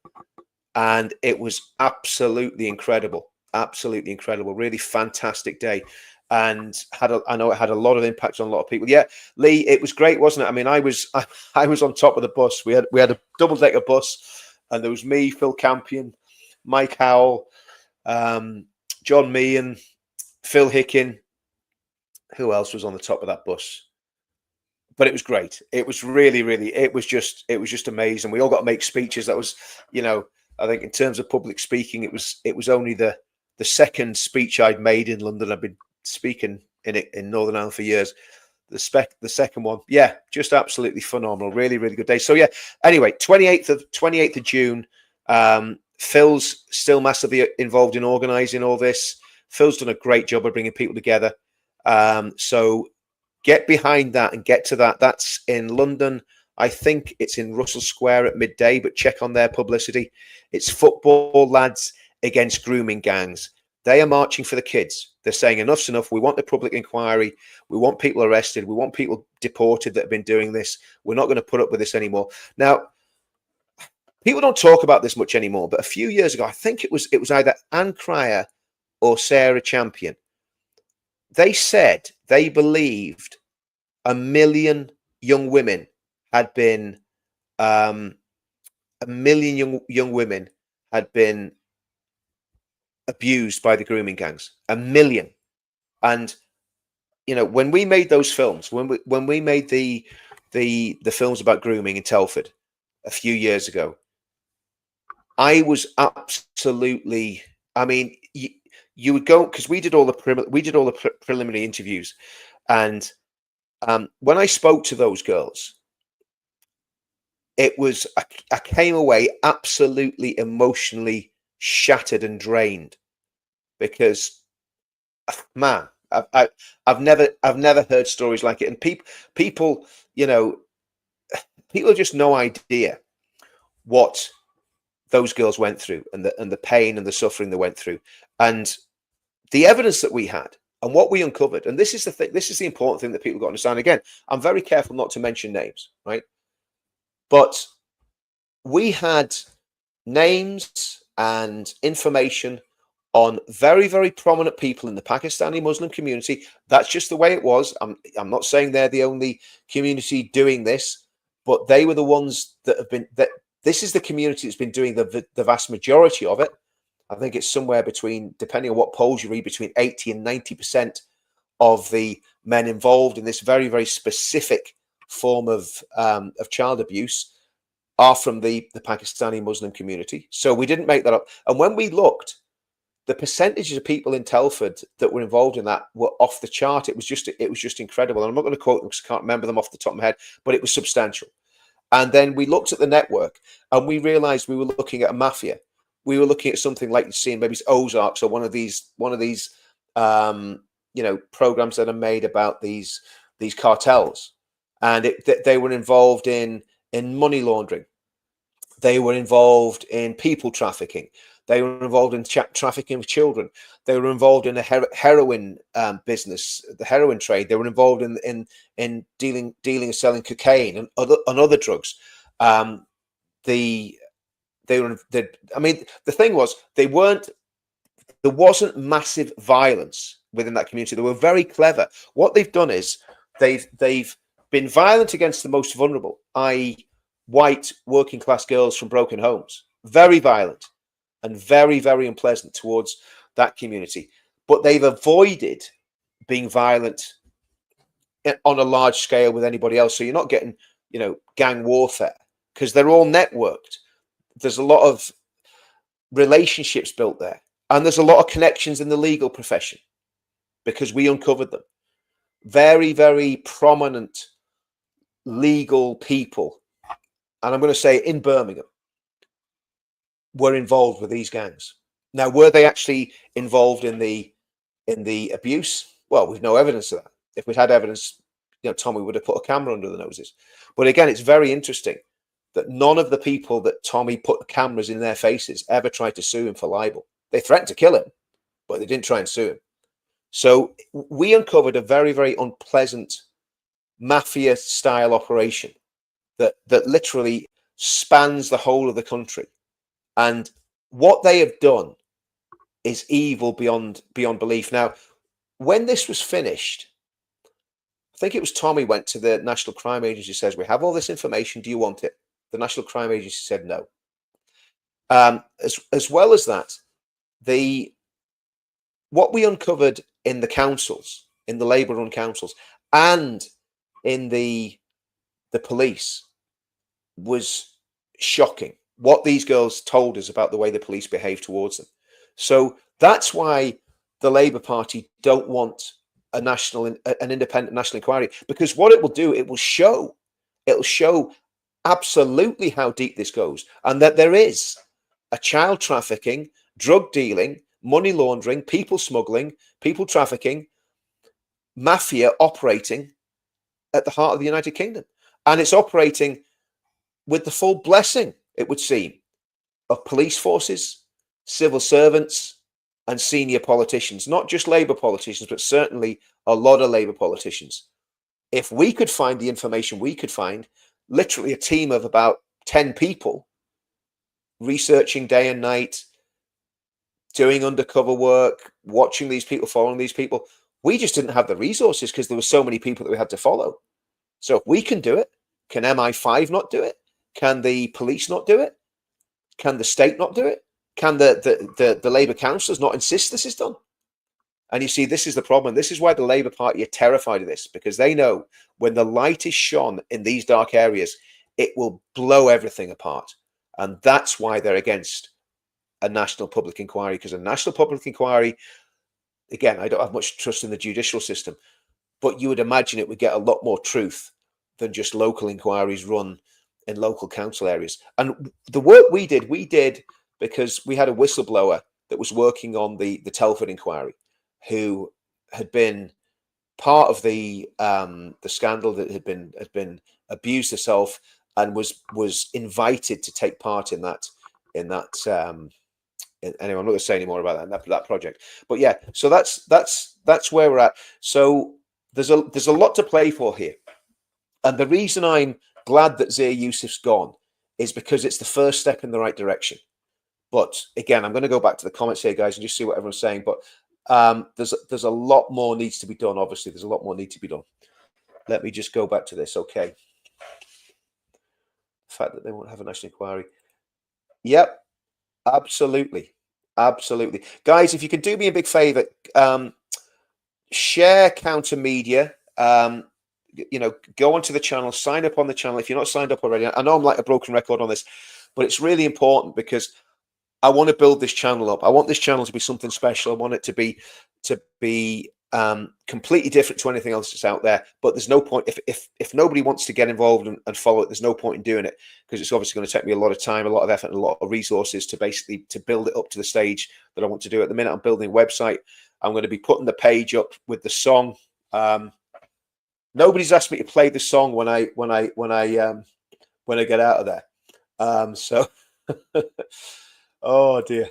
and it was absolutely incredible. Absolutely incredible. Really fantastic day. And I know it had a lot of impact on a lot of people. Yeah, Lee, it was great, wasn't it? I mean, I was on top of the bus. We had a double-decker bus, and there was me, Phil Campion, Mike Howell, John Meehan, Phil Hickin. Who else was on the top of that bus? But it was great. It was really, it was just amazing. We all got to make speeches. That was, I think in terms of public speaking, it was only the second speech I'd made in London. I've been speaking in Northern Ireland for years. The second one, yeah, just absolutely phenomenal. Really, really good day. So yeah. Anyway, 28th of June. Phil's still massively involved in organising all this. Phil's done a great job of bringing people together. So get behind that and get to that. That's in London. I think it's in Russell Square at midday, but check on their publicity. It's football lads against grooming gangs. They are marching for the kids. They're saying enough's enough. We want the public inquiry. We want people arrested. We want people deported that have been doing this. We're not going to put up with this anymore. Now, people don't talk about this much anymore, but a few years ago, I think it was either Anne Cryer or Sarah Champion. They said they believed 1 million young women had been young women had been abused by the grooming gangs. 1 million. And when we made those films, when we made the films about grooming in Telford a few years ago, I was absolutely, I mean, you would go, because we did all the preliminary interviews, and when I spoke to those girls, it was, I came away absolutely emotionally shattered and drained, because, man, I've never heard stories like it, and people have just no idea what those girls went through, and the pain and the suffering they went through, and the evidence that we had and what we uncovered. And this is the thing. This is the important thing that people got to understand. Again, I'm very careful not to mention names, right? But we had names and information on very, very prominent people in the Pakistani Muslim community. That's just the way it was. I'm not saying they're the only community doing this, but they were the ones that have been, that this is the community that's been doing the vast majority of it. I think it's somewhere between, depending on what polls you read, between 80 and 90% of the men involved in this very, very specific form of child abuse are from the Pakistani Muslim community. So we didn't make that up. And when we looked, the percentages of people in Telford that were involved in that were off the chart. It was just incredible. And I'm not going to quote them because I can't remember them off the top of my head, but it was substantial. And then we looked at the network, and we realized we were looking at a mafia. We were looking at something like you see in maybe Ozarks or one of these programs that are made about these cartels, and they were involved in money laundering. They were involved in people trafficking. They were involved in trafficking of children. They were involved in a heroin business, the heroin trade. They were involved in dealing and selling cocaine and other drugs. The thing was, there wasn't massive violence within that community. They were very clever. What they've done is they've been violent against the most vulnerable, i.e. white working class girls from broken homes. Very violent and very, very unpleasant towards that community. But they've avoided being violent on a large scale with anybody else. So you're not getting, gang warfare because they're all networked. There's a lot of relationships built there. And there's a lot of connections in the legal profession because we uncovered them. Very, very prominent legal people, and I'm going to say in Birmingham, were involved with these gangs. Now, were they actually involved in the abuse? Well, we've no evidence of that. If we'd had evidence, Tommy would have put a camera under the noses. But again, it's very interesting that none of the people that Tommy put the cameras in their faces ever tried to sue him for libel. They threatened to kill him, but they didn't try and sue him. So we uncovered a very, very unpleasant mafia-style operation that literally spans the whole of the country. And what they have done is evil beyond belief. Now, when this was finished, I think it was Tommy went to the National Crime Agency, says, we have all this information. Do you want it? The National Crime Agency said no. As well as that, what we uncovered in the councils, in the Labour-run councils, and in the police was shocking. What these girls told us about the way the police behaved towards them. So that's why the Labour Party don't want an independent national inquiry, because what it will do, it'll show absolutely how deep this goes, and that there is a child trafficking, drug dealing, money laundering, people smuggling, people trafficking, mafia operating at the heart of the United Kingdom. And it's operating with the full blessing, it would seem, of police forces, civil servants, and senior politicians, not just Labour politicians, but certainly a lot of Labour politicians. If we could find the information we could find, literally a team of about 10 people researching day and night, doing undercover work, watching these people, following these people, we just didn't have the resources because there were so many people that we had to follow. So if we can do it, can MI5 not do it? Can the police not do it? Can the state not do it? Can the Labour councillors not insist this is done? And you see, this is the problem. This is why the Labour Party are terrified of this, because they know when the light is shone in these dark areas, it will blow everything apart. And that's why they're against a national public inquiry, because a national public inquiry, again, I don't have much trust in the judicial system, but you would imagine it would get a lot more truth than just local inquiries run in local council areas. And the work we did because we had a whistleblower that was working on the Telford inquiry, who had been part of the scandal, that had been abused herself, and was invited to take part in that. Anyway, I'm not going to say any more about that project. But yeah, so that's where we're at. So there's a lot to play for here, and the reason I'm glad that Zia Yusuf's gone is because it's the first step in the right direction. But again, I'm going to go back to the comments here, guys, and just see what everyone's saying. But there's a lot more needs to be done. Obviously, there's a lot more need to be done. Let me just go back to this. Okay. The fact that they won't have a national inquiry. Yep, absolutely. Absolutely. Guys, if you can do me a big favor, share Counter Media. Go onto the channel, sign up on the channel if you're not signed up already. I know I'm like a broken record on this, but it's really important because I want to build this channel up. I want this channel to be something special. I want it to be completely different to anything else that's out there. But there's no point if nobody wants to get involved and follow it. There's no point in doing it, because it's obviously going to take me a lot of time, a lot of effort, and a lot of resources to build it up to the stage that I want to do. At the minute, I'm building a website. I'm going to be putting the page up with the song. Nobody's asked me to play the song when I get out of there. So, oh dear.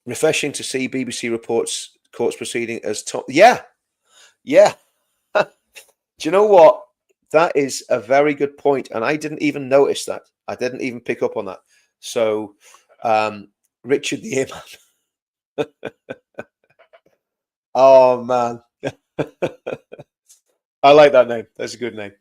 Refreshing to see BBC reports courts proceeding as top. Yeah. Do you know what? That is a very good point, and I didn't even notice that. I didn't even pick up on that. So, Richard the Imam. Oh man. I like that name. That's a good name.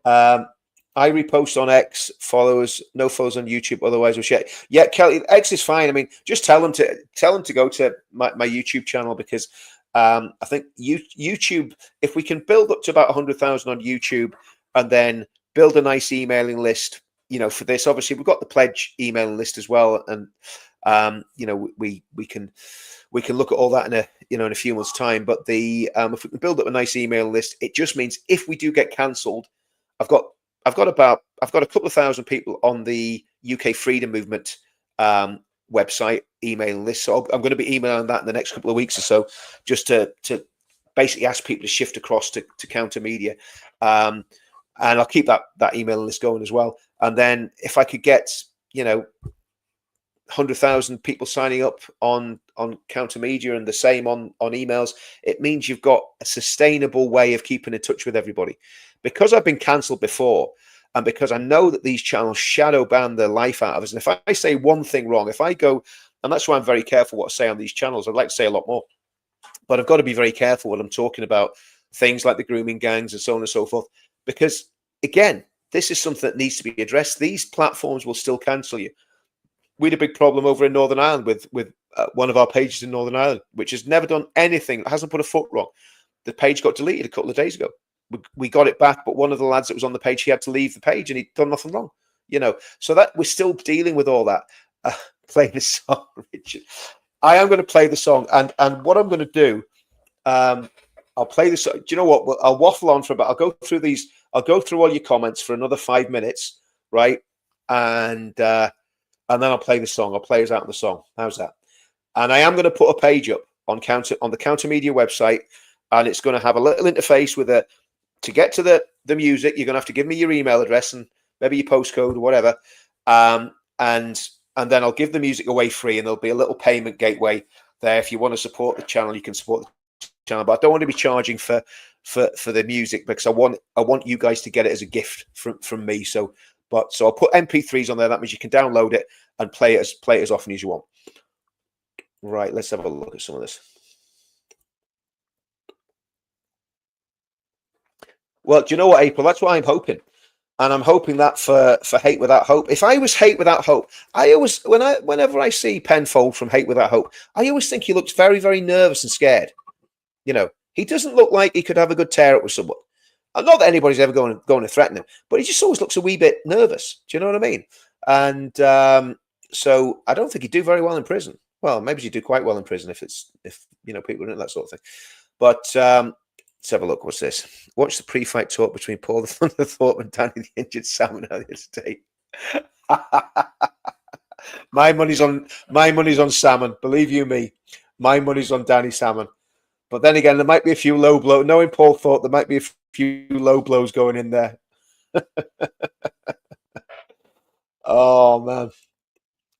I repost on X, followers, no follows on YouTube. Otherwise, we'll share. Yeah, Kelly, X is fine. I mean, just tell them to go to my YouTube channel, because I think YouTube, if we can build up to about 100,000 on YouTube, and then build a nice emailing list, for this. Obviously, we've got the pledge emailing list as well, and we can look at all that in a few months' time. But if we can build up a nice email list, it just means if we do get cancelled, I've got a couple of thousand people on the UK Freedom Movement website email list. So I'm going to be emailing that in the next couple of weeks or so, just to basically ask people to shift across to Counter Media. And I'll keep that email list going as well. And then if I could get, 100,000 people signing up on Counter Media and the same on emails, it means you've got a sustainable way of keeping in touch with everybody. Because I've been cancelled before, and because I know that these channels shadow ban the life out of us, and if I say one thing wrong, if I go, and that's why I'm very careful what I say on these channels. I'd like to say a lot more, but I've got to be very careful when I'm talking about things like the grooming gangs and so on and so forth, because again, this is something that needs to be addressed. These platforms will still cancel you. We had a big problem over in Northern Ireland with one of our pages in Northern Ireland, which has never done anything, hasn't put a foot wrong. The page got deleted a couple of days ago. We got it back, but one of the lads that was on the page, he had to leave the page, and he'd done nothing wrong. So that we're still dealing with all that. Play the song, Richard. I am going to play the song, and what I'm going to do, I'll play the song. Do you know what? Well, I'll waffle on for about. I'll go through all your comments for another 5 minutes, right? And then I'll play the song. I'll play us out the song. How's that? And I am going to put a page up on the Counter Media website, and it's going to have a little interface with to get to the music. You're going to have to give me your email address and maybe your postcode or whatever, and then I'll give the music away free, and there'll be a little payment gateway there. If you want to support the channel, you can support the channel, but I don't want to be charging for the music, because I want you guys to get it as a gift from me. So I'll put MP3s on there. That means you can download it and play it as often as you want. Right, let's have a look at some of this. Well, do you know what, April? That's what I'm hoping. And I'm hoping that for Hate Without Hope. If I was Hate Without Hope, whenever I see Penfold from Hate Without Hope, I always think he looks very, very nervous and scared. He doesn't look like he could have a good tear up with someone. Not that anybody's ever going to threaten him, but he just always looks a wee bit nervous. Do you know what I mean? And so I don't think he'd do very well in prison. Well, maybe he'd do quite well in prison if people are doing that sort of thing. But let's have a look. What's this? Watch the pre-fight talk between Paul the Thunder Thorpe and Danny the Injured Salmon earlier today. My money's on Salmon. Believe you me, my money's on Danny Salmon. But then again, there might be a few low blows. Knowing Paul Thorpe, there might be a few low blows going in there. Oh man,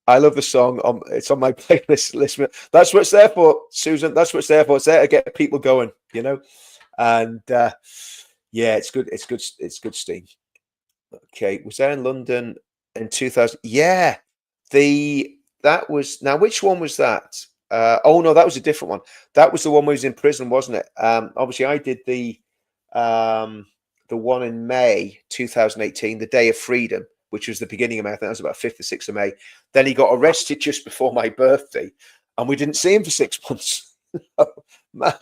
I love the song. It's on my playlist list. That's what it's there for, Susan. That's what it's there for. It's there to get people going, And yeah, it's good. It's good. It's good steam. Okay, was there in London in 2000? Yeah, now which one was that? Oh no, that was a different one. That was the one where he was in prison, wasn't it? Obviously, I did the one in May 2018, the Day of Freedom, which was the beginning of May. I think that was about 5th or 6th of May. Then he got arrested just before my birthday, and we didn't see him for 6 months. Oh, man,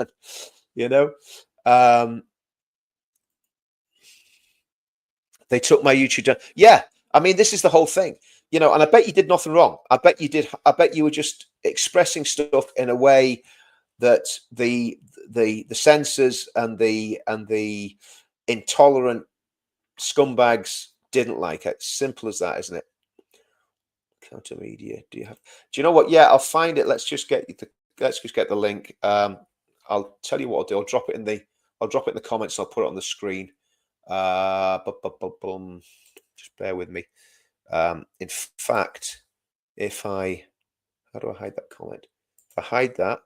they took my YouTube down. Yeah, I mean, this is the whole thing. And I bet you did nothing wrong. I bet you were just expressing stuff in a way that the censors and the intolerant scumbags didn't like it. Simple as that, isn't it? Counter Media. Do you know what? Yeah, I'll find it. Let's just get the link. I'll tell you what I'll do. I'll drop it in the comments. I'll put it on the screen. Just bear with me. In fact, how do I hide that comment? If I hide that,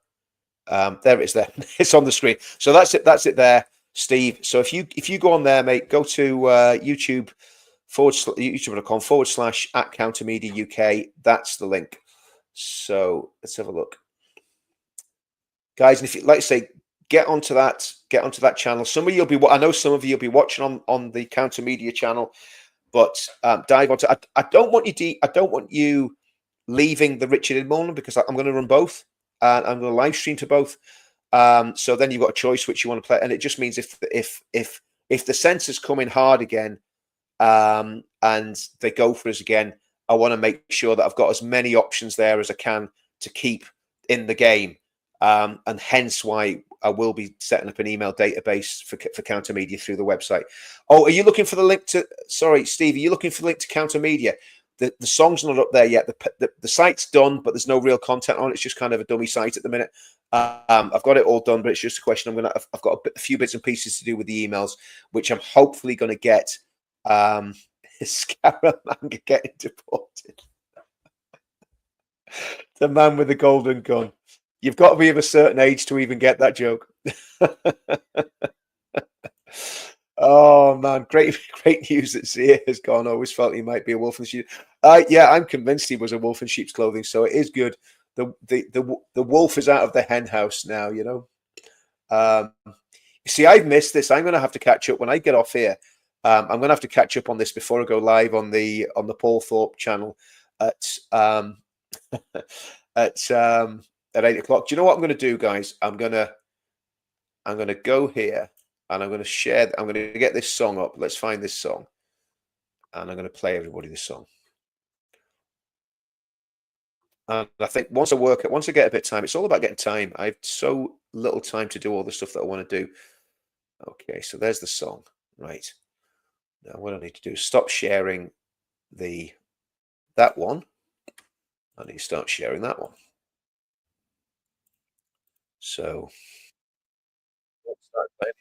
there it is. There, it's on the screen. So that's it. That's it there, Steve. So if you go on there, mate, go to YouTube youtube.com/ @Counter Media UK. That's the link. So let's have a look, guys. And if you like, say, get onto that channel. Some of you will be, I know some of you will be watching on the Counter Media channel, but dive onto. I don't want you leaving the Richard Inmolan, because I'm going to run both, and I'm going to live stream to both. So then you've got a choice which you want to play, and it just means if the censors come in hard again, and they go for us again, I want to make sure that I've got as many options there as I can to keep in the game, and hence why I will be setting up an email database for Counter Media through the website. Oh, are you looking for the link to? Sorry, Steve, are you looking for the link to Counter Media? The song's not up there yet. The site's done, but there's no real content on it. It's just kind of a dummy site at the minute. I've got it all done, but it's just a question. I've got a few bits and pieces to do with the emails, which I'm hopefully going to get. Scaramanga getting deported. The man with the golden gun. You've got to be of a certain age to even get that joke. Oh man, great news that Zia has gone. I always felt he might be a wolf in sheep. Yeah, I'm convinced he was a wolf in sheep's clothing, so it is good. The wolf is out of the hen house now, you know. See, I've missed this. I'm going to have to catch up when I get off here. I'm going to have to catch up on this before I go live on the Paul Thorpe channel at 8 o'clock. Do you know what I'm going to do, guys? I'm going to go here and I'm going to share. I'm going to get this song up. Let's find this song, and I'm going to play everybody this song. And I think once I get a bit of time, it's all about getting time. I have so little time to do all the stuff that I want to do. Okay, so there's the song, right? Now what I need to do is stop sharing that one. I need to start sharing that one. So let's start playing it.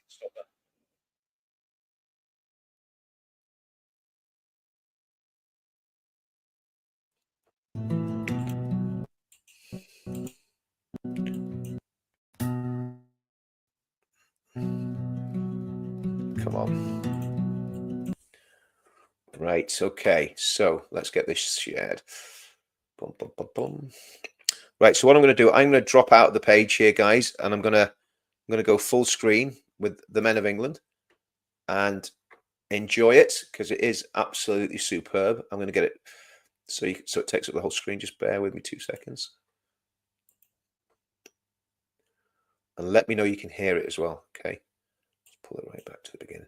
Come on. Right, okay, so let's get this shared. Boom, boom, boom, boom. Right, so what I'm going to do, I'm going to drop out of the page here, guys, and I'm going to go full screen with the Men of England and enjoy it, because it is absolutely superb. I'm going to get it so it takes up the whole screen. Just bear with me 2 seconds. And let me know you can hear it as well. Okay. Let's pull it right back to the beginning.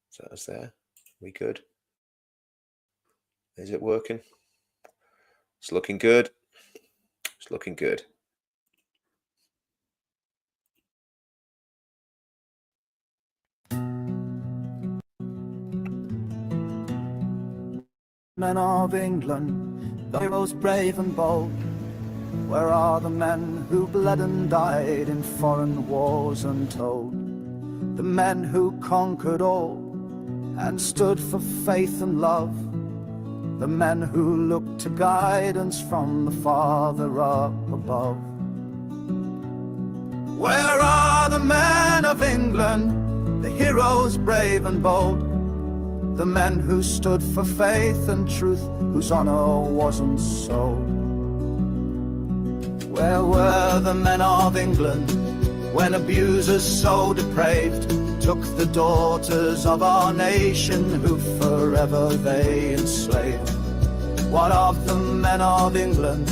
So that's there. We good? Is it working? It's looking good. It's looking good. Men of England, the heroes brave and bold, where are the men who bled and died in foreign wars untold? The men who conquered all and stood for faith and love, the men who looked to guidance from the Father up above. Where are the men of England, the heroes brave and bold, the men who stood for faith and truth, whose honor wasn't sold? Where were the men of England when abusers so depraved took the daughters of our nation, who forever they enslaved? What of the men of England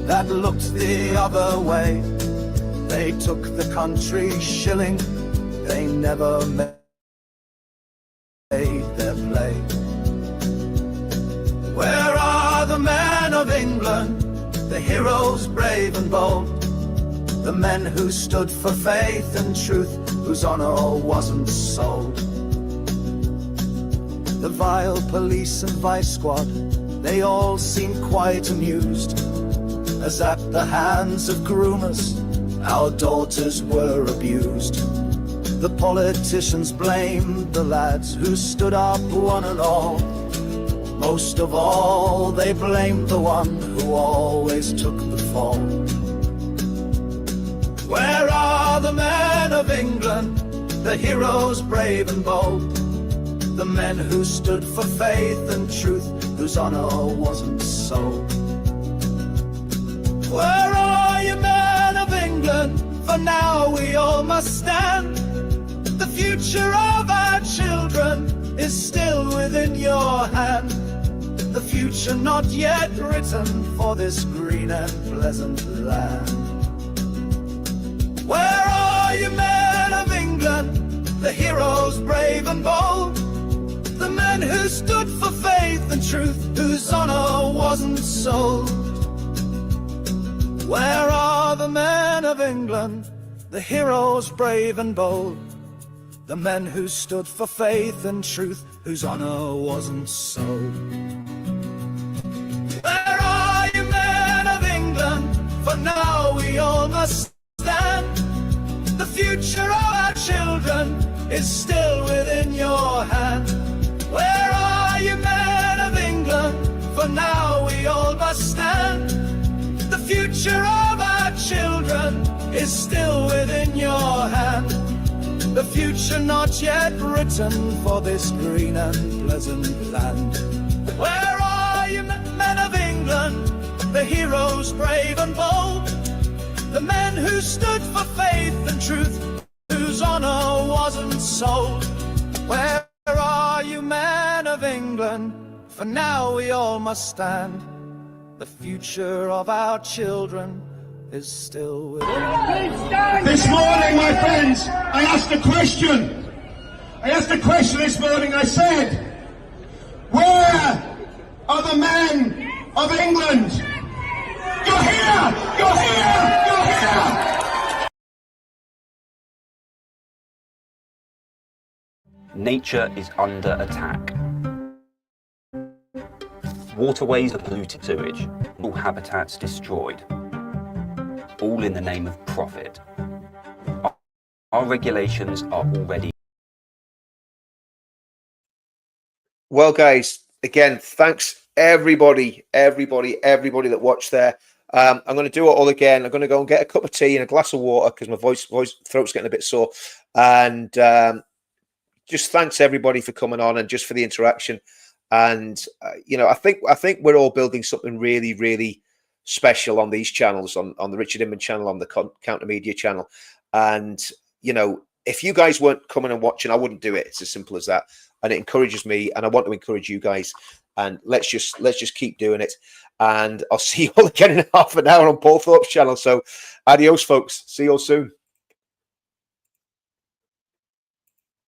that looked the other way? They took the country shilling, they never made their play. Where are the men of England, the heroes brave and bold, the men who stood for faith and truth, whose honor wasn't sold? The vile police and vice squad, they all seemed quite amused, as at the hands of groomers our daughters were abused. The politicians blamed the lads who stood up one and all. Most of all, they blamed the one who always took the fall. Where are the men of England, the heroes brave and bold, the men who stood for faith and truth, whose honor wasn't sold? Where are you, men of England, for now we all must stand. The future of our children is still within your hand. The future not yet written for this green and pleasant land. Where are you, men of England, the heroes brave and bold, the men who stood for faith and truth, whose honor wasn't sold? Where are the men of England, the heroes brave and bold, the men who stood for faith and truth, whose honor wasn't sold? Where are you, men of England? For now we all must stand. The future of our children is still within your hand. Where are you, men of England? For now we all must stand. The future of our children is still within your hand. The future not yet written for this green and pleasant land. Where are you, men of England, the heroes brave and bold, the men who stood for faith and truth, whose honor wasn't sold? Where are you, men of England? For now we all must stand. The future of our children is still within. This morning, my friends, I asked a question. This morning. I said, where are the men of England? You're here! You're here! You're here! Nature is under attack. Waterways are polluted, sewage, all habitats destroyed, all in the name of profit. Our regulations are already... Well, guys, again, thanks everybody that watched there. I'm going to do it all again. I'm going to go and get a cup of tea and a glass of water because my throat's getting a bit sore. And just thanks everybody for coming on and just for the interaction. And you know, I think we're all building something really, really special on these channels, on the Richard Inman channel, on the Counter Media channel. And you know, if you guys weren't coming and watching, I wouldn't do it. It's as simple as that. And it encourages me, and I want to encourage you guys. And let's just keep doing it. And I'll see you all again in half an hour on Paul Thorpe's channel. So adios, folks. See you all soon.